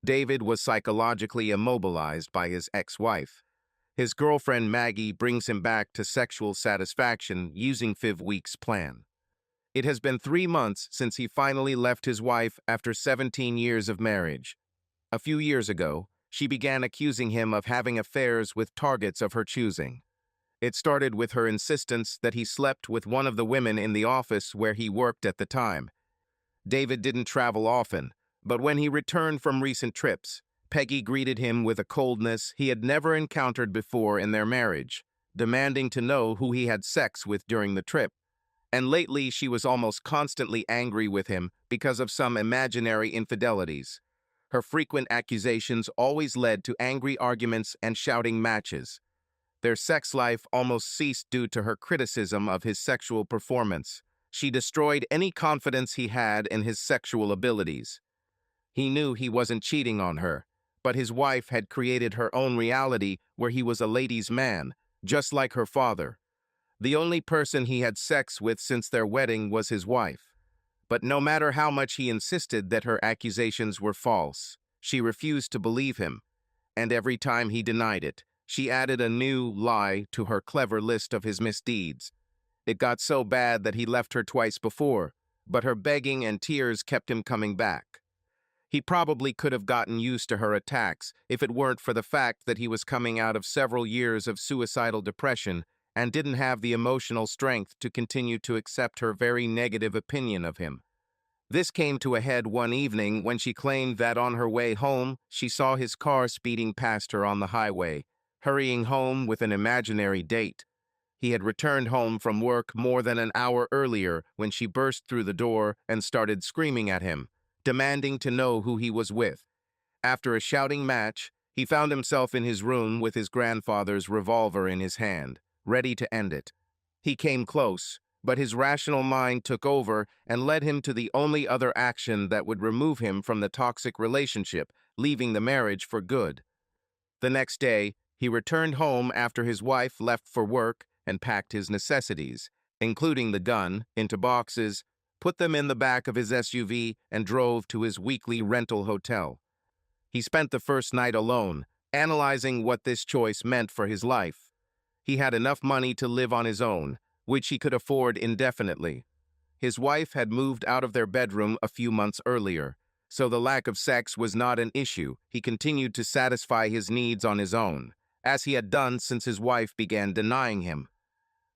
David was psychologically immobilized by his ex-wife. His girlfriend Maggie brings him back to sexual satisfaction using 5 weeks plan. It has been 3 months since he finally left his wife after 17 years of marriage. A few years ago, she began accusing him of having affairs with targets of her choosing. It started with her insistence that he slept with one of the women in the office where he worked at the time. David didn't travel often, but when he returned from recent trips, Peggy greeted him with a coldness he had never encountered before in their marriage, demanding to know who he had sex with during the trip. And lately she was almost constantly angry with him because of some imaginary infidelities. Her frequent accusations always led to angry arguments and shouting matches. Their sex life almost ceased due to her criticism of his sexual performance. She destroyed any confidence he had in his sexual abilities. He knew he wasn't cheating on her, but his wife had created her own reality where he was a ladies' man, just like her father. The only person he had sex with since their wedding was his wife. But no matter how much he insisted that her accusations were false, she refused to believe him. And every time he denied it, she added a new lie to her clever list of his misdeeds. It got so bad that he left her twice before, but her begging and tears kept him coming back. He probably could have gotten used to her attacks if it weren't for the fact that he was coming out of several years of suicidal depression and didn't have the emotional strength to continue to accept her very negative opinion of him. This came to a head one evening when she claimed that on her way home, she saw his car speeding past her on the highway, hurrying home with an imaginary date. He had returned home from work more than an hour earlier when she burst through the door and started screaming at him, demanding to know who he was with. After a shouting match, he found himself in his room with his grandfather's revolver in his hand, ready to end it. He came close, but his rational mind took over and led him to the only other action that would remove him from the toxic relationship, leaving the marriage for good. The next day, he returned home after his wife left for work and packed his necessities, including the gun, into boxes, put them in the back of his SUV, and drove to his weekly rental hotel. He spent the first night alone, analyzing what this choice meant for his life. He had enough money to live on his own, which he could afford indefinitely. His wife had moved out of their bedroom a few months earlier, so the lack of sex was not an issue. He continued to satisfy his needs on his own, as he had done since his wife began denying him.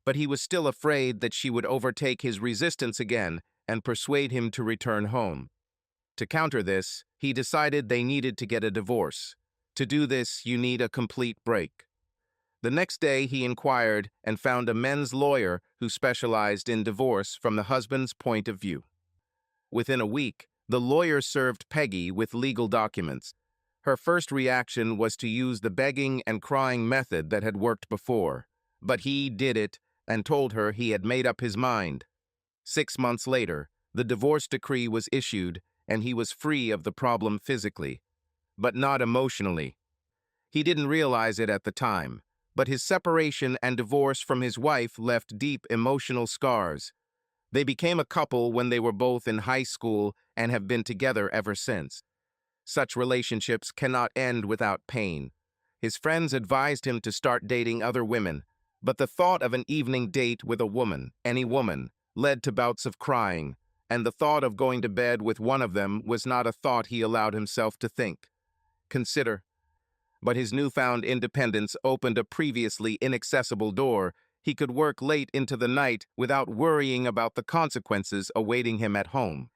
But he was still afraid that she would overtake his resistance again and persuade him to return home. To counter this, he decided they needed to get a divorce. To do this, you need a complete break. The next day, he inquired and found a men's lawyer who specialized in divorce from the husband's point of view. Within a week, the lawyer served Peggy with legal documents. Her first reaction was to use the begging and crying method that had worked before, but he did it and told her he had made up his mind. 6 months later, the divorce decree was issued and he was free of the problem physically, but not emotionally. He didn't realize it at the time, but his separation and divorce from his wife left deep emotional scars. They became a couple when they were both in high school and have been together ever since. Such relationships cannot end without pain. His friends advised him to start dating other women, but the thought of an evening date with a woman, any woman, led to bouts of crying, and the thought of going to bed with one of them was not a thought he allowed himself to consider. But his newfound independence opened a previously inaccessible door. He could work late into the night without worrying about the consequences awaiting him at home.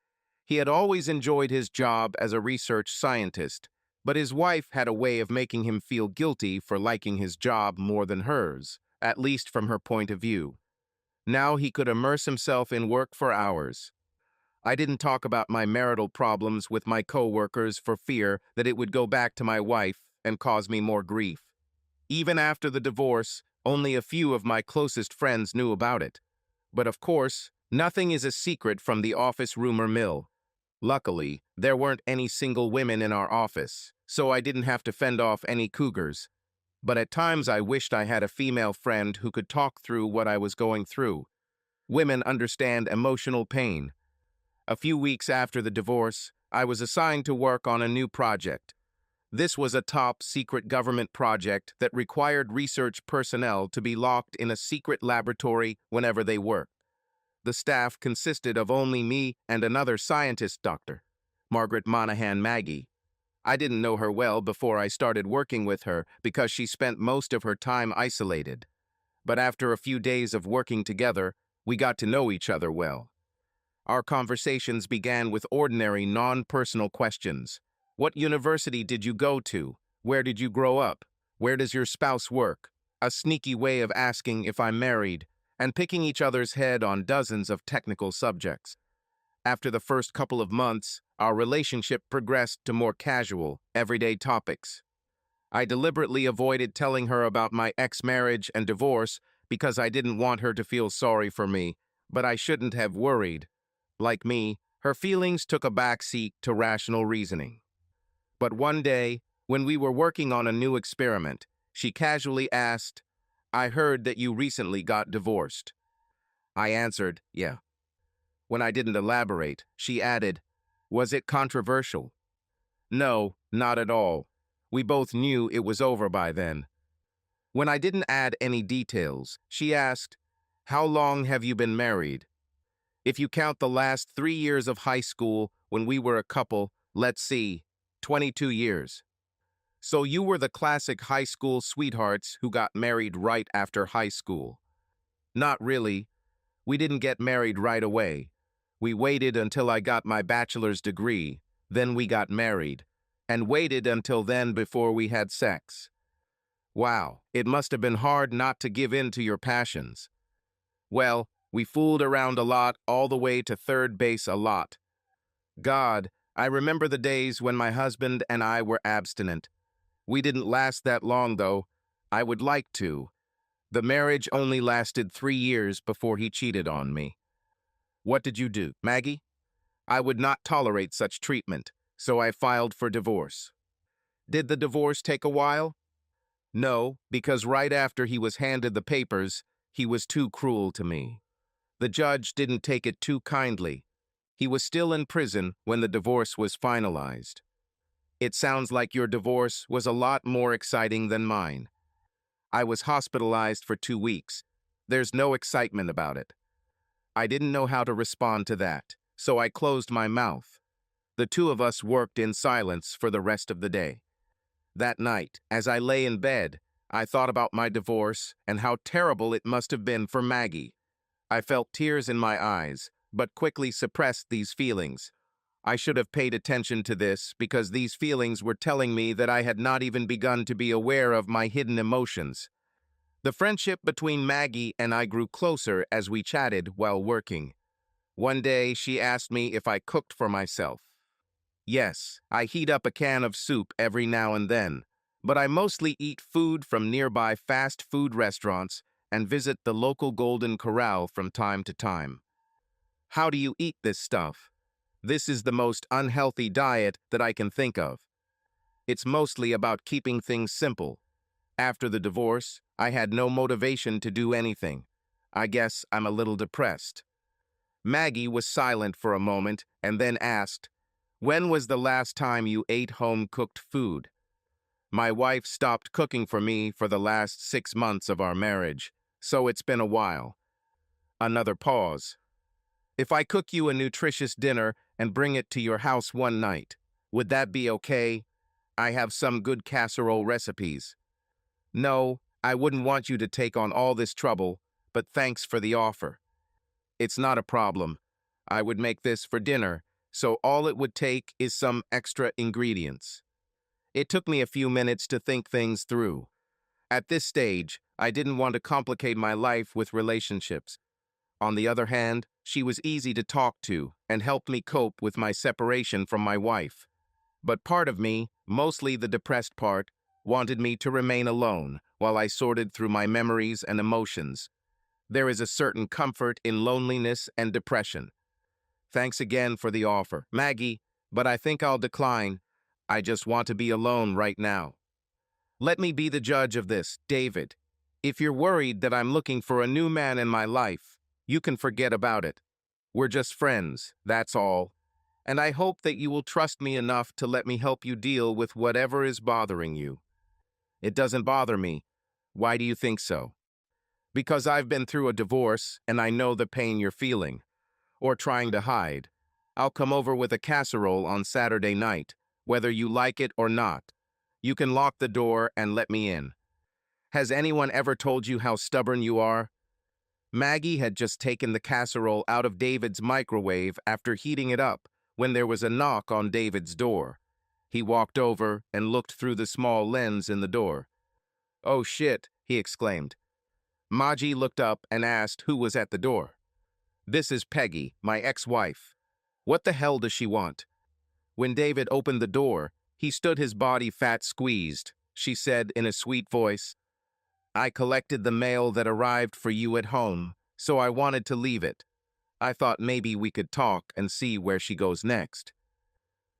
He had always enjoyed his job as a research scientist, but his wife had a way of making him feel guilty for liking his job more than hers, at least from her point of view. Now he could immerse himself in work for hours. I didn't talk about my marital problems with my co-workers for fear that it would go back to my wife and cause me more grief. Even after the divorce, only a few of my closest friends knew about it. But of course, nothing is a secret from the office rumor mill. Luckily, there weren't any single women in our office, so I didn't have to fend off any cougars. But at times I wished I had a female friend who could talk through what I was going through. Women understand emotional pain. A few weeks after the divorce, I was assigned to work on a new project. This was a top-secret government project that required research personnel to be locked in a secret laboratory whenever they worked. The staff consisted of only me and another scientist doctor, Margaret Monahan Maggie. I didn't know her well before I started working with her because she spent most of her time isolated. But after a few days of working together, we got to know each other well. Our conversations began with ordinary, non-personal questions. What university did you go to? Where did you grow up? Where does your spouse work? A sneaky way of asking if I'm married, and picking each other's head on dozens of technical subjects. After the first couple of months, our relationship progressed to more casual, everyday topics. I deliberately avoided telling her about my ex-marriage and divorce because I didn't want her to feel sorry for me, but I shouldn't have worried. Like me, her feelings took a backseat to rational reasoning. But one day, when we were working on a new experiment, she casually asked, "I heard that you recently got divorced." I answered, "Yeah." When I didn't elaborate, she added, "Was it controversial?" No, not at all. We both knew it was over by then. When I didn't add any details, she asked, "How long have you been married?" If you count the last 3 years of high school when we were a couple, let's see, 22 years. So you were the classic high school sweethearts who got married right after high school. Not really. We didn't get married right away. We waited until I got my bachelor's degree, then we got married, and waited until then before we had sex. Wow, it must have been hard not to give in to your passions. Well, we fooled around a lot, all the way to third base a lot. God, I remember the days when my husband and I were abstinent. We didn't last that long, though. I would like to. The marriage only lasted 3 years before he cheated on me. What did you do, Maggie? I would not tolerate such treatment, so I filed for divorce. Did the divorce take a while? No, because right after he was handed the papers, he was too cruel to me. The judge didn't take it too kindly. He was still in prison when the divorce was finalized. It sounds like your divorce was a lot more exciting than mine. I was hospitalized for 2 weeks. There's no excitement about it. I didn't know how to respond to that, so I closed my mouth. The two of us worked in silence for the rest of the day. That night, as I lay in bed, I thought about my divorce and how terrible it must have been for Maggie. I felt tears in my eyes, but quickly suppressed these feelings. I should have paid attention to this because these feelings were telling me that I had not even begun to be aware of my hidden emotions. The friendship between Maggie and I grew closer as we chatted while working. One day, she asked me if I cooked for myself. Yes, I heat up a can of soup every now and then, but I mostly eat food from nearby fast food restaurants and visit the local Golden Corral from time to time. How do you eat this stuff? This is the most unhealthy diet that I can think of. It's mostly about keeping things simple. After the divorce, I had no motivation to do anything. I guess I'm a little depressed. Maggie was silent for a moment and then asked, "When was the last time you ate home-cooked food?" My wife stopped cooking for me for the last 6 months of our marriage, so it's been a while. Another pause. If I cook you a nutritious dinner and bring it to your house one night, would that be okay? I have some good casserole recipes. No, I wouldn't want you to take on all this trouble, but thanks for the offer. It's not a problem. I would make this for dinner, so all it would take is some extra ingredients. It took me a few minutes to think things through. At this stage, I didn't want to complicate my life with relationships. On the other hand, she was easy to talk to and helped me cope with my separation from my wife. But part of me, mostly the depressed part, wanted me to remain alone while I sorted through my memories and emotions. There is a certain comfort in loneliness and depression. Thanks again for the offer, Maggie, but I think I'll decline. I just want to be alone right now. Let me be the judge of this, David. If you're worried that I'm looking for a new man in my life, you can forget about it. We're just friends, that's all. And I hope that you will trust me enough to let me help you deal with whatever is bothering you. It doesn't bother me. Why do you think so? Because I've been through a divorce and I know the pain you're feeling, or trying to hide. I'll come over with a casserole on Saturday night, whether you like it or not. You can lock the door and let me in. Has anyone ever told you how stubborn you are? Maggie had just taken the casserole out of David's microwave after heating it up when there was a knock on David's door. He walked over and looked through the small lens in the door. "Oh shit," he exclaimed. Maggie looked up and asked who was at the door. "This is Peggy, my ex-wife. What the hell does she want?" When David opened the door, he stood his body fat squeezed. She said in a sweet voice, "I collected the mail that arrived for you at home, so I wanted to leave it. I thought maybe we could talk and see where she goes next."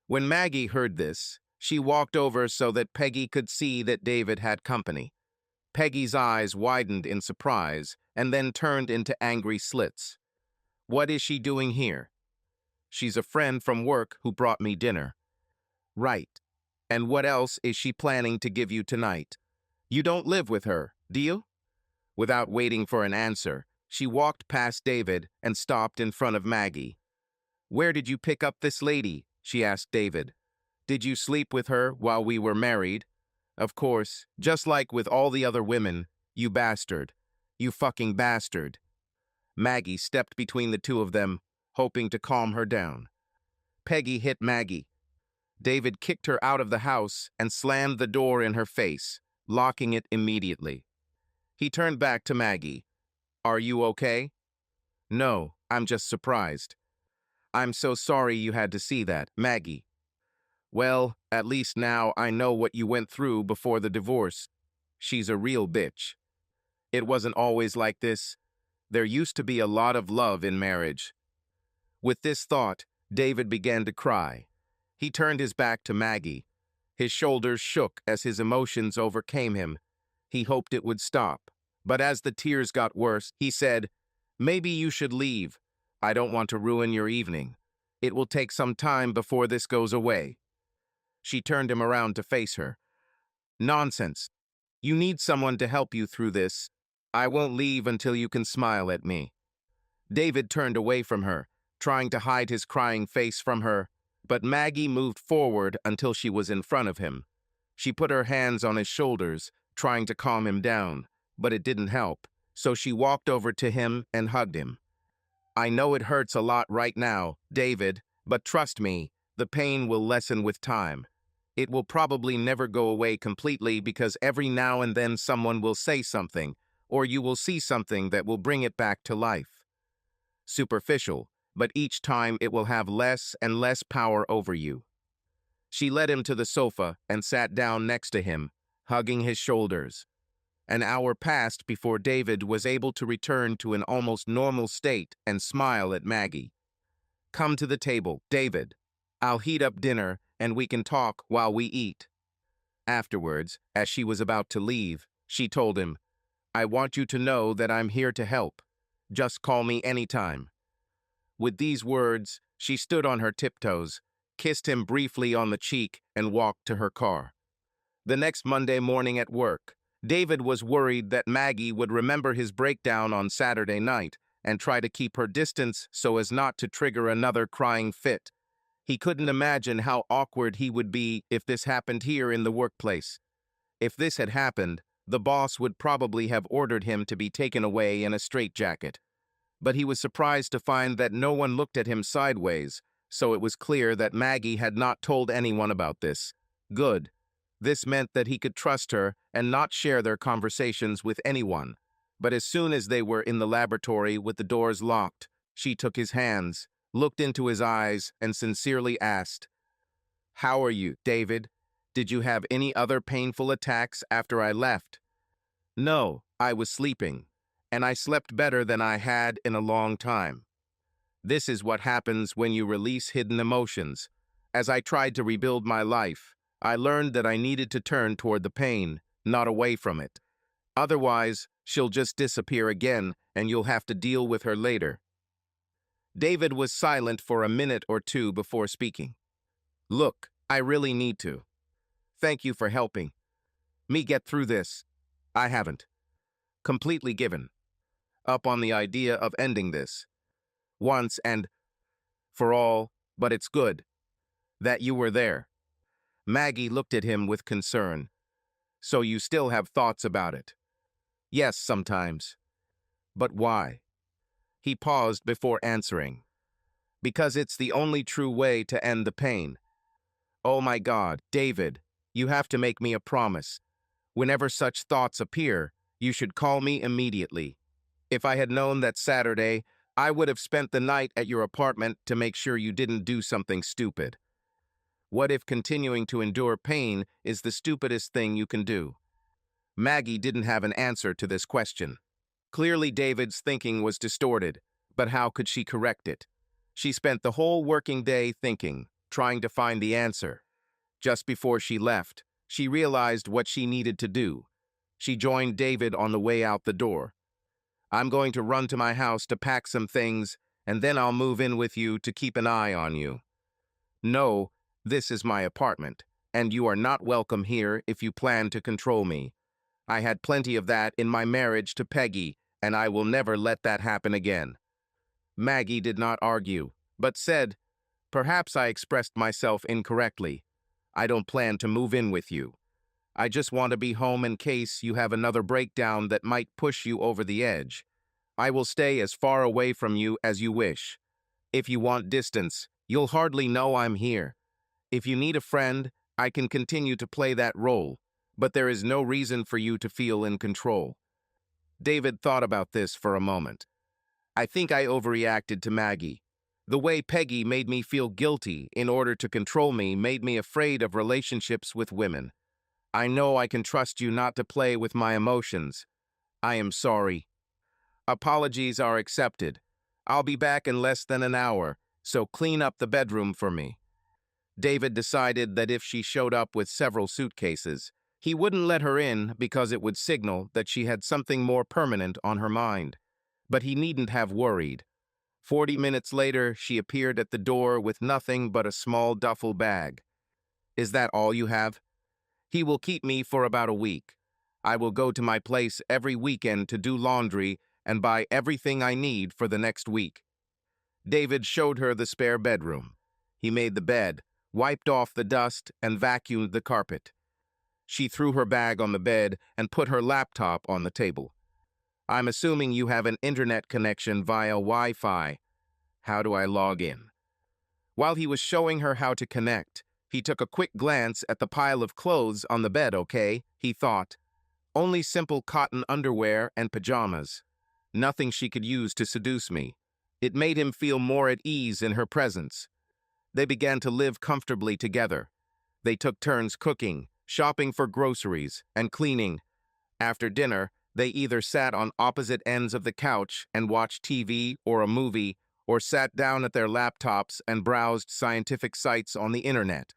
When Maggie heard this, she walked over so that Peggy could see that David had company. Peggy's eyes widened in surprise and then turned into angry slits. "What is she doing here?" "She's a friend from work who brought me dinner." "Right. And what else is she planning to give you tonight? You don't live with her, do you?" Without waiting for an answer, she walked past David and stopped in front of Maggie. "Where did you pick up this lady?" she asked David. "Did you sleep with her while we were married?" "Of course, just like with all the other women, you bastard. You fucking bastard." Maggie stepped between the two of them, hoping to calm her down. Peggy hit Maggie. David kicked her out of the house and slammed the door in her face, locking it immediately. He turned back to Maggie. "Are you okay?" "No, I'm just surprised." "I'm so sorry you had to see that, Maggie." "Well, at least now I know what you went through before the divorce. She's a real bitch. It wasn't always like this. There used to be a lot of love in marriage." With this thought, David began to cry. He turned his back to Maggie. His shoulders shook as his emotions overcame him. He hoped it would stop. But as the tears got worse, he said, "Maybe you should leave. I don't want to ruin your evening. It will take some time before this goes away." She turned him around to face her. "Nonsense. You need someone to help you through this. I won't leave until you can smile at me." David turned away from her, trying to hide his crying face from her, but Maggie moved forward until she was in front of him. She put her hands on his shoulders, trying to calm him down, but it didn't help, so she walked over to him and hugged him. "I know it hurts a lot right now, David, but trust me, the pain will lessen with time. It will probably never go away completely because every now and then someone will say something, or you will see something that will bring it back to life. Superficial, but each time it will have less and less power over you." She led him to the sofa and sat down next to him, hugging his shoulders. An hour passed before David was able to return to an almost normal state and smile at Maggie. "Come to the table, David. I'll heat up dinner and we can talk while we eat." Afterwards, as she was about to leave, she told him, "I want you to know that I'm here to help. Just call me anytime." With these words, she stood on her tiptoes, kissed him briefly on the cheek, and walked to her car. The next Monday morning at work, David was worried that Maggie would remember his breakdown on Saturday night and try to keep her distance so as not to trigger another crying fit. He couldn't imagine how awkward he would be if this happened here in the workplace. If this had happened, the boss would probably have ordered him to be taken away in a straitjacket. But he was surprised to find that no one looked at him sideways, so it was clear that Maggie had not told anyone about this. Good. This meant that he could trust her and not share their conversations with anyone. But as soon as they were in the laboratory with the doors locked, she took his hands, looked into his eyes, and sincerely asked, "How are you, David? Did you have any other painful attacks after I left?" "No, I was sleeping, and I slept better than I had in a long time." This is what happens when you release hidden emotions. As I tried to rebuild my life, I learned that I needed to turn toward the pain, not away from it. Otherwise, she'll just disappear again, and you'll have to deal with her later. David was silent for a minute or two before speaking. Look, I really need to. Thank you for helping me get through this. I haven't completely given up on the idea of ending this once and for all, but it's good that you were there. Maggie looked at him with concern. So you still have thoughts about it? Yes, sometimes. But why? He paused before answering. Because it's the only true way to end the pain. Oh my God, David, you have to make me a promise. Whenever such thoughts appear, you should call me immediately. If I had known that Saturday, I would have spent the night at your apartment to make sure you didn't do something stupid. What if continuing to endure pain is the stupidest thing you can do? Maggie didn't have an answer to this question. Clearly, David's thinking was distorted, but how could she correct it? She spent the whole working day thinking, trying to find the answer. Just before she left, she realized what she needed to do. She joined David on the way out the door. I'm going to run to my house to pack some things, and then I'll move in with you to keep an eye on you. No, this is my apartment, and you are not welcome here if you plan to control me. I had plenty of that in my marriage to Peggy, and I will never let that happen again. Maggie did not argue, but said, perhaps I expressed myself incorrectly. I don't plan to move in with you. I just want to be home in case you have another breakdown that might push you over the edge. I will stay as far away from you as you wish. If you want distance, you'll hardly know I'm here. If you need a friend, I can continue to play that role, but there is no reason for you to feel in control. David thought about this for a moment. I think I overreacted to Maggie. The way Peggy made me feel guilty in order to control me made me afraid of relationships with women. I know I can trust you not to play with my emotions. I am sorry. Apologies are accepted. I'll be back in less than an hour, so clean up the bedroom for me. David decided that if she showed up with several suitcases, he wouldn't let her in because it would signal that she had something more permanent on her mind. But he needn't have worried. 40 minutes later, she appeared at the door with nothing but a small duffel bag. Is that all you have? He will keep me for about a week. I will go to my place every weekend to do laundry and buy everything I need for the next week. David showed her the spare bedroom. He made the bed, wiped off the dust, and vacuumed the carpet. She threw her bag on the bed and put her laptop on the table. I'm assuming you have an internet connection via Wi-Fi. How do I log in? While he was showing her how to connect, he took a quick glance at the pile of clothes on the bed, okay, he thought. Only simple cotton underwear and pajamas. Nothing she could use to seduce me. It made him feel more at ease in her presence. They began to live comfortably together. They took turns cooking, shopping for groceries, and cleaning. After dinner, they either sat on opposite ends of the couch and watched TV or a movie, or sat down at their laptops and browsed scientific sites on the internet.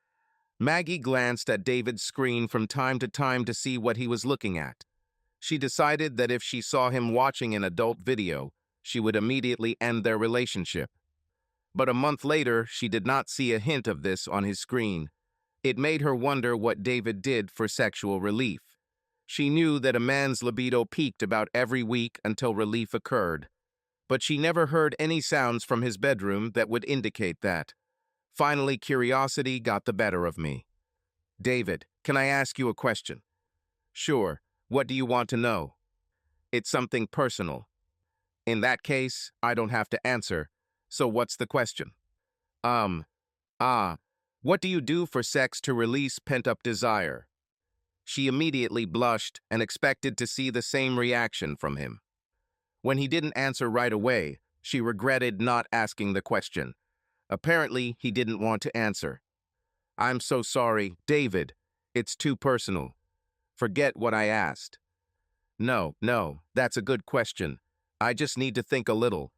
Maggie glanced at David's screen from time to time to see what he was looking at. She decided that if she saw him watching an adult video, she would immediately end their relationship. But a month later, she did not see a hint of this on his screen. It made her wonder what David did for sexual relief. She knew that a man's libido peaked about every week until relief occurred. But she never heard any sounds from his bedroom that would indicate that. Finally, curiosity got the better of me. David, can I ask you a question? Sure. What do you want to know? It's something personal. In that case, I don't have to answer. So what's the question? What do you do for sex to release pent-up desire? She immediately blushed and expected to see the same reaction from him. When he didn't answer right away, she regretted not asking the question. Apparently, he didn't want to answer. I'm so sorry, David. It's too personal. Forget what I asked. No, that's a good question. I just need to think a little.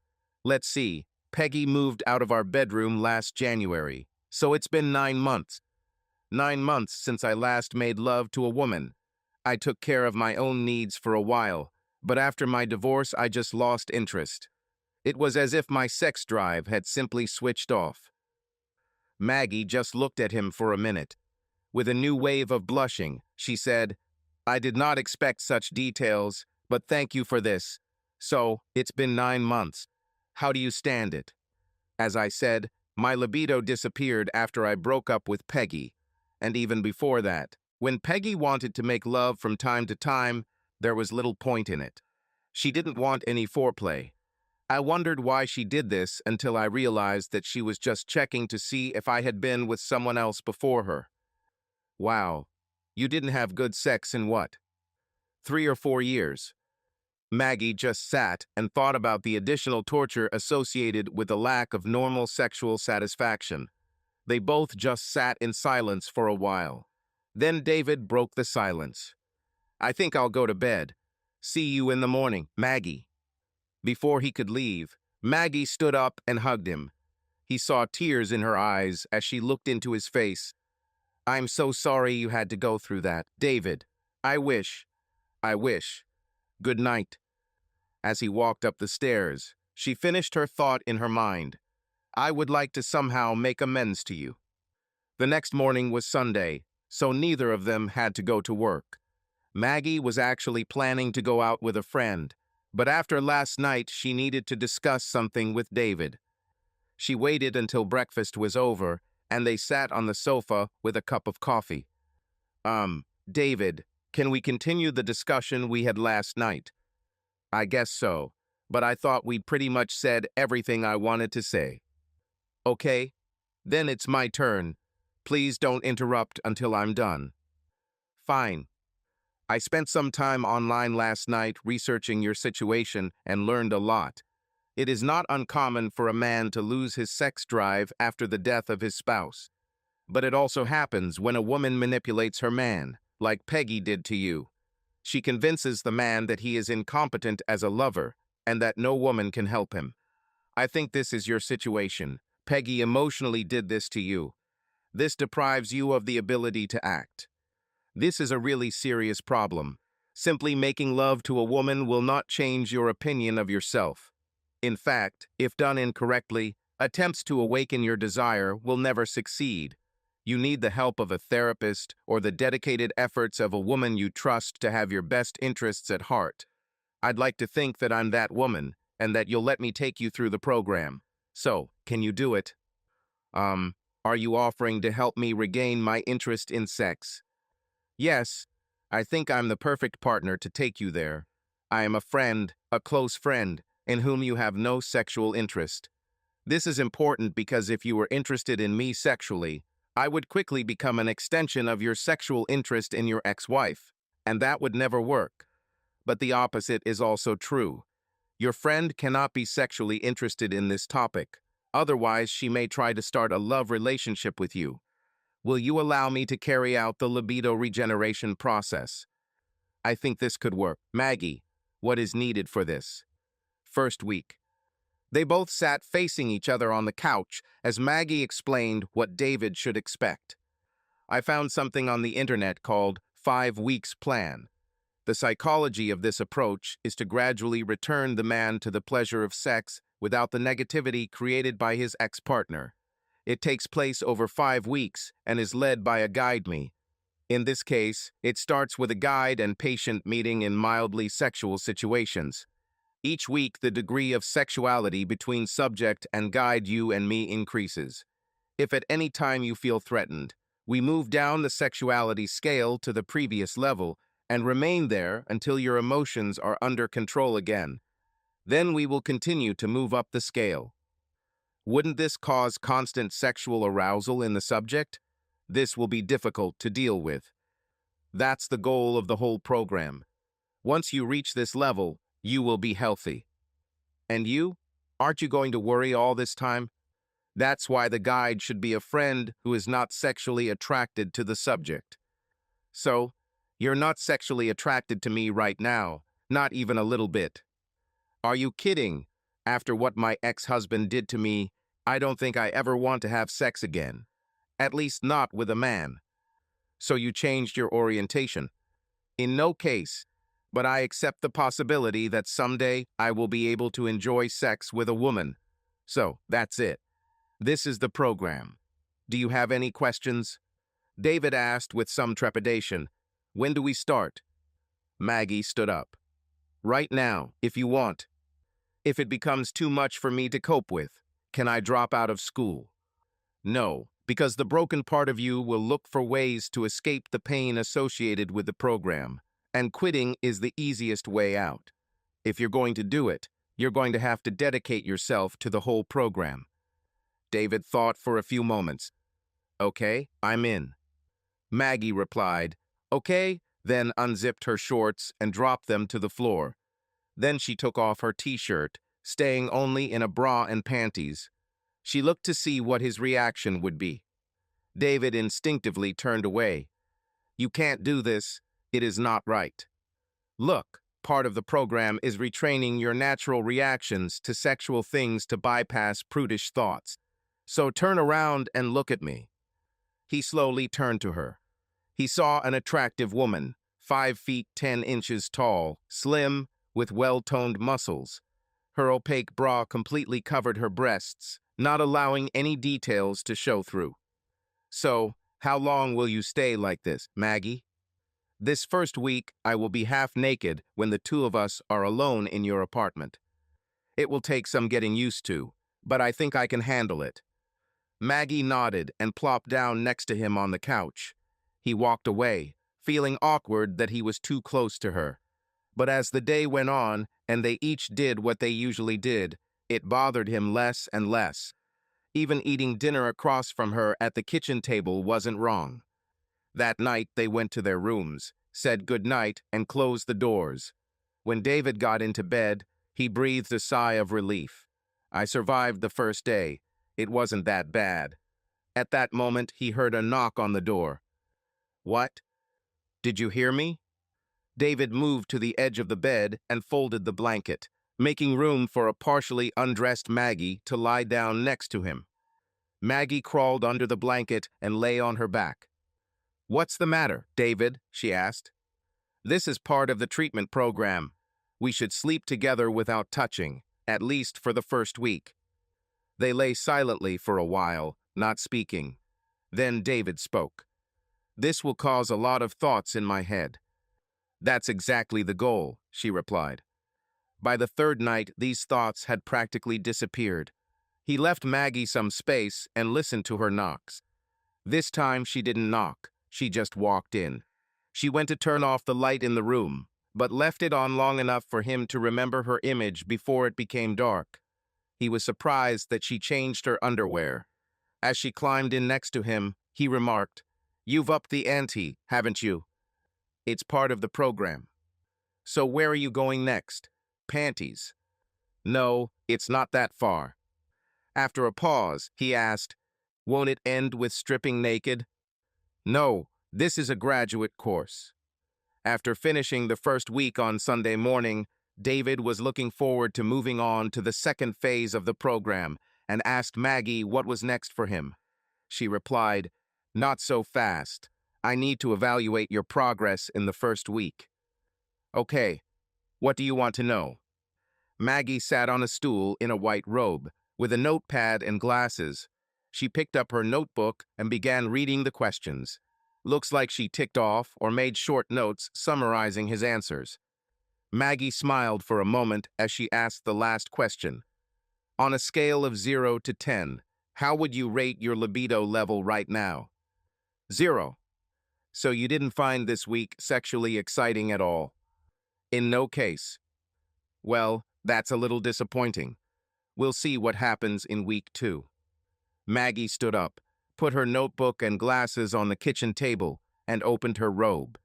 Let's see. Peggy moved out of our bedroom last January, so it's been 9 months. 9 months since I last made love to a woman. I took care of my own needs for a while, but after my divorce I just lost interest. It was as if my sex drive had simply switched off. Maggie just looked at him for a minute. With a new wave of blushing, she said, "I did not expect such details, but thank you for this. So, it's been 9 months. How do you stand it?" As I said, my libido disappeared after I broke up with Peggy. And even before that, when Peggy wanted to make love from time to time, there was little point in it. She didn't want any foreplay. I wondered why she did this until I realized that she was just checking to see if I had been with someone else before her. Wow, you didn't have good sex in what? 3 or 4 years? Maggie just sat and thought about the additional torture associated with the lack of normal sexual satisfaction. They both just sat in silence for a while. Then David broke the silence. "I think I'll go to bed. See you in the morning, Maggie." Before he could leave, Maggie stood up and hugged him. He saw tears in her eyes as she looked into his face. "I'm so sorry you had to go through that, David. I wish. Good night." As he walked up the stairs, she finished her thought in her mind. "I would like to somehow make amends to you." The next morning was Sunday, so neither of them had to go to work. Maggie was actually planning to go out with a friend, but after last night she needed to discuss something with David. She waited until breakfast was over, and they sat on the sofa with a cup of coffee. David, can we continue the discussion we had last night?" "I guess so, but I thought we'd pretty much said everything I wanted to say." "Okay, then it's my turn. Please don't interrupt until I'm done." "Fine. I spent some time online last night researching your situation and learned a lot. It is not uncommon for a man to lose his sex drive after the death of his spouse. But it also happens when a woman manipulates her man, like Peggy did to you. She convinces the man that he is incompetent as a lover and that no woman can help him. I think this is your situation. Peggy emotionally did this to you. This deprives you of the ability to act. This is a really serious problem. Simply making love to a woman will not change your opinion of yourself. In fact, if done incorrectly, attempts to awaken your desire will never succeed. You need the help of a therapist or the dedicated efforts of a woman you trust to have your best interests at heart. I'd like to think that I'm that woman and that you'll let me take you through the program. So, can you do it? Are you offering to help me regain my interest in sex? Yes, I think I'm the perfect partner to take you there. I am a friend, a close friend, in whom you have no sexual interest. This is important because if you were interested in me sexually, I would quickly become an extension of your sexual interest in your ex-wife, and that would never work. But the opposite is also true. Your friend cannot be sexually interested in this topic. Otherwise, she may try to start a love relationship with you. Will you allow me to carry out the libido regeneration process? I think this could work. Maggie, what is needed for this? First week. They both sat facing each other on the couch as Maggie explained what David should expect. "I found something on the internet called 5 weeks plan. The psychology of this approach is to gradually return the man to the pleasure of sex without the negativity created by his ex-partner. It takes place over 5 weeks and is led by a guide me. In this case, it starts with a guide and patient meeting in mildly sexual situations. Each week, the degree of sexuality between subject and guide you and me increases. If at any time you feel threatened, we move down the sexuality scale to the previous level and remain there until your emotions are under control again. Then we will continue to move up the scale. Wouldn't this cause constant sexual arousal in the subject? This will be difficult to deal with. That's the goal of the whole program. Once you reach this level, you will be healthy. And you? Aren't you going to worry all this time? That's why the guide should be a friend who is not sexually attracted to the subject. So, you're not sexually attracted to me right now, not even a little bit. Are you kidding? After what my ex-husband did to me, I don't think I ever want to have sex again. At least not with a man. So you changed your orientation. In no case. but I accept the possibility that someday I will be able to enjoy sex with a woman. So, that's it. This is the program. Do you have any questions? David asked with some trepidation. When do we start? Maggie stood up. Right now, if you want. If it becomes too much for me to cope with, can I drop out of school? No, because the broken part of you will look for ways to escape the pain associated with the program, and quitting is the easiest way out. If you're going to do it, you're going to have to dedicate yourself to the whole program. David thought for a few moments. Okay, I'm in. Maggie replied, okay, then unzipped her shorts and dropped them to the floor. Then she took off her t-shirt, staying only in a bra and panties. She looked to see what his reaction would be. David instinctively turned away. You can't do this. It is not right. Look, part of the program is retraining your natural reactions to sexual things to bypass prudish thoughts. So turn around and look at me. He slowly turned to her. He saw an attractive woman, 5 feet 10 inches tall, slim, with well-toned muscles. Her opaque bra completely covered her breasts, not allowing any details to show through. So, how long will you stay like this, Maggie? This first week, I will be half naked when the two of us are alone in your apartment. It will take some getting used to, but I think I can handle it. Maggie nodded and plopped down next to him on the couch. He walked away, feeling awkward that he was too close to her. But as the day went on and they each did what they usually did, it bothered him less and less. Even eating dinner across from her at the kitchen table wasn't wrong. That night they went to their rooms, said goodnight, and closed the doors. When David got into bed, he breathed a sigh of relief. I survived the first day. It wasn't that bad. At that moment, he heard a knock on the door. What? Did you hear me? David moved to the edge of the bed and folded the blanket, making room for a partially undressed Maggie to lie down next to him. Maggie crawled under the blanket and lay on her back. What's the matter, David? She asked. This is part of the treatment program. We should sleep together without touching, at least for the first week. They lay silently for a while, not speaking. Then David spoke. This will cause a lot of thoughts in my head. That's exactly the goal, she replied. By the third night, these thoughts had practically disappeared. He left Maggie some space and listened to her knocks. This time she didn't knock, she just walked in. She went to turn off the light in the room, but left it on long enough for him to remember her image before it became dark. He was surprised that she changed her underwear. As she climbed in next to him, he remarked, You've upped the ante, haven't you? It's part of the program. So where are you going next? Panties. No, it's not that far. After a pause, he asked, Won't it end with stripping naked? No, this is a graduate course. After finishing the first week on Sunday morning, David was looking forward to moving on to the second phase of the program and asked Maggie what was next for him. She replied, Not so fast. I need to evaluate your progress in the first week. Okay, what do you want to know? Maggie sat on a stool in a white robe, with a notepad and glasses. She picked up her notebook and began reading the questions. Looks like she ticked off or made short notes summarizing his answers. Maggie smiled for a moment as she asked the last question. On a scale of 0 to 10, how would you rate your libido level right now? 0. So you didn't find this week sexually exciting at all? In no case. Well, that's a little disappointing. We'll see what happens in week 2. Maggie stood up, put her notebook and glasses on the kitchen table, and opened her robe.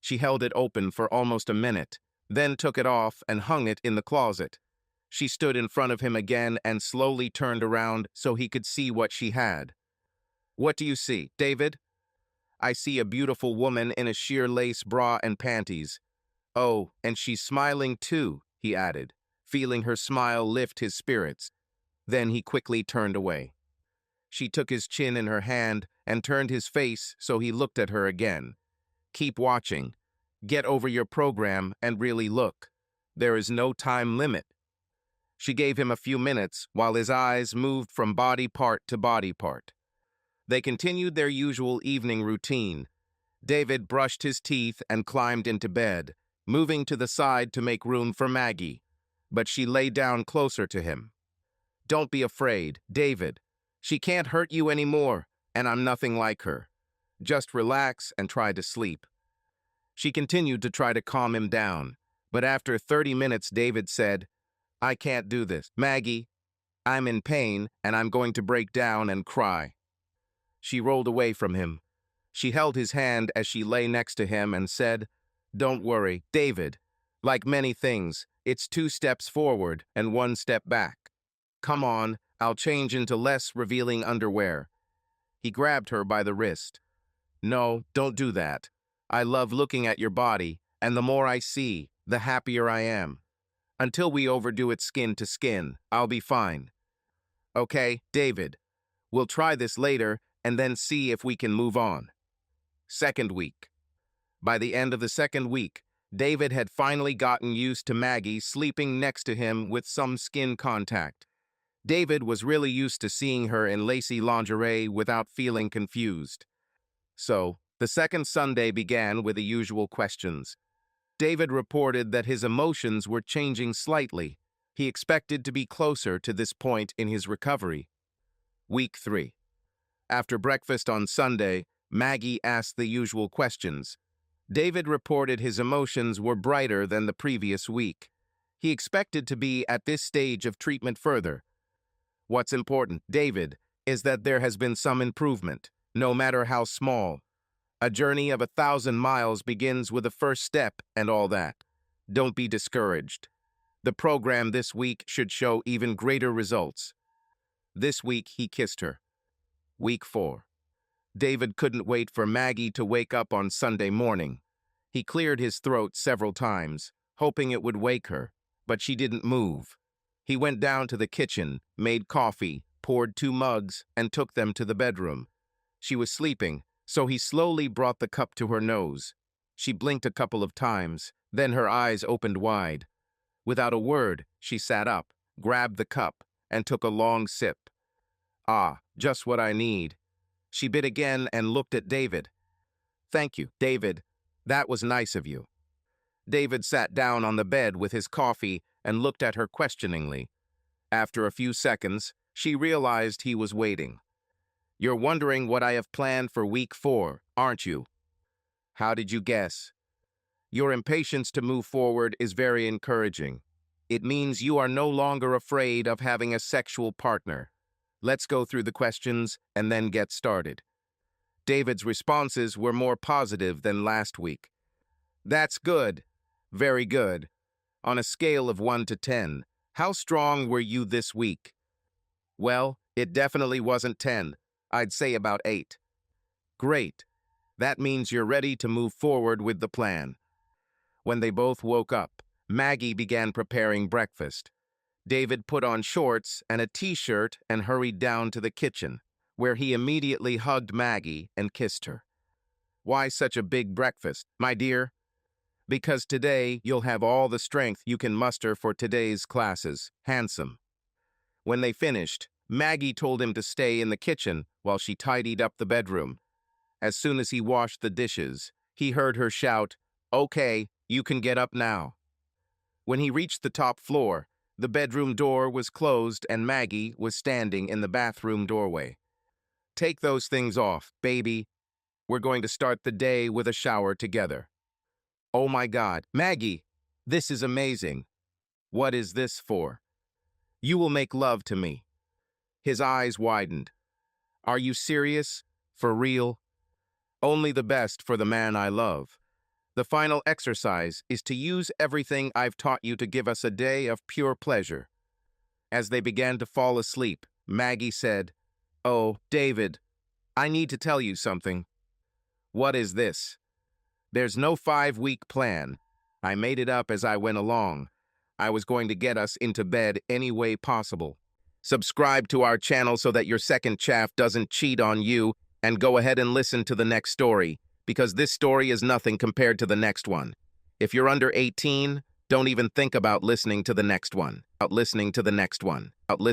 She held it open for almost a minute, then took it off and hung it in the closet. She stood in front of him again and slowly turned around so he could see what she had. What do you see, David? I see a beautiful woman in a sheer lace bra and panties. Oh, and she's smiling too, he added, feeling her smile lift his spirits. Then he quickly turned away. She took his chin in her hand and turned his face so he looked at her again. Keep watching. Get over your program and really look. There is no time limit. She gave him a few minutes while his eyes moved from body part to body part. They continued their usual evening routine. David brushed his teeth and climbed into bed, moving to the side to make room for Maggie. But she lay down closer to him. Don't be afraid, David. She can't hurt you anymore, and I'm nothing like her. Just relax and try to sleep. She continued to try to calm him down, but after 30 minutes, David said, I can't do this. Maggie, I'm in pain, and I'm going to break down and cry. She rolled away from him. She held his hand as she lay next to him and said, Don't worry, David. Like many things, it's 2 steps forward and 1 step back. Come on, I'll change into less revealing underwear. He grabbed her by the wrist. No, don't do that. I love looking at your body, and the more I see, the happier I am. Until we overdo it skin to skin, I'll be fine. Okay, David. We'll try this later and then see if we can move on. Second week. By the end of the second week, David had finally gotten used to Maggie sleeping next to him with some skin contact. David was really used to seeing her in lacy lingerie without feeling confused. So, the second Sunday began with the usual questions. David reported that his emotions were changing slightly. He expected to be closer to this point in his recovery. Week 3. After breakfast on Sunday, Maggie asked the usual questions. David reported his emotions were brighter than the previous week. He expected to be at this stage of treatment further. What's important, David, is that there has been some improvement, no matter how small. A journey of 1,000 miles begins with a first step and all that. Don't be discouraged. The program this week should show even greater results. This week, he kissed her. Week 4. David couldn't wait for Maggie to wake up on Sunday morning. He cleared his throat several times, hoping it would wake her, but she didn't move. He went down to the kitchen, made coffee, poured 2 mugs, and took them to the bedroom. She was sleeping, so he slowly brought the cup to her nose. She blinked a couple of times, then her eyes opened wide. Without a word, she sat up, grabbed the cup, and took a long sip. Ah, just what I need. She bit again and looked at David. Thank you, David. That was nice of you. David sat down on the bed with his coffee and looked at her questioningly. After a few seconds, she realized he was waiting. You're wondering what I have planned for week 4, aren't you? How did you guess? Your impatience to move forward is very encouraging. It means you are no longer afraid of having a sexual partner. Let's go through the questions and then get started. David's responses were more positive than last week. That's good. Very good. On a scale of 1 to 10, how strong were you this week? Well, it definitely wasn't 10. I'd say about 8. Great. That means you're ready to move forward with the plan. When they both woke up, Maggie began preparing breakfast. David put on shorts and a t-shirt and hurried down to the kitchen, where he immediately hugged Maggie and kissed her. Why such a big breakfast, my dear? Because today you'll have all the strength you can muster for today's classes. Handsome. When they finished, Maggie told him to stay in the kitchen while she tidied up the bedroom. As soon as he washed the dishes, he heard her shout, "Okay, you can get up now." When he reached the top floor, the bedroom door was closed and Maggie was standing in the bathroom doorway. Take those things off, baby. We're going to start the day with a shower together. Oh my God, Maggie, this is amazing. What is this for? You will make love to me. His eyes widened. Are you serious? For real? Only the best for the man I love. The final exercise is to use everything I've taught you to give us a day of pure pleasure. As they began to fall asleep, Maggie said, "Oh, David, I need to tell you something." What is this? There's no 5-week plan. I made it up as I went along. I was going to get us into bed any way possible. Subscribe to our channel so that your second chaff doesn't cheat on you, and go ahead and listen to the next story. because this story is nothing compared to the next one. If you're under 18, don't even think about listening to the next one. Out listening to the next one. Out listening.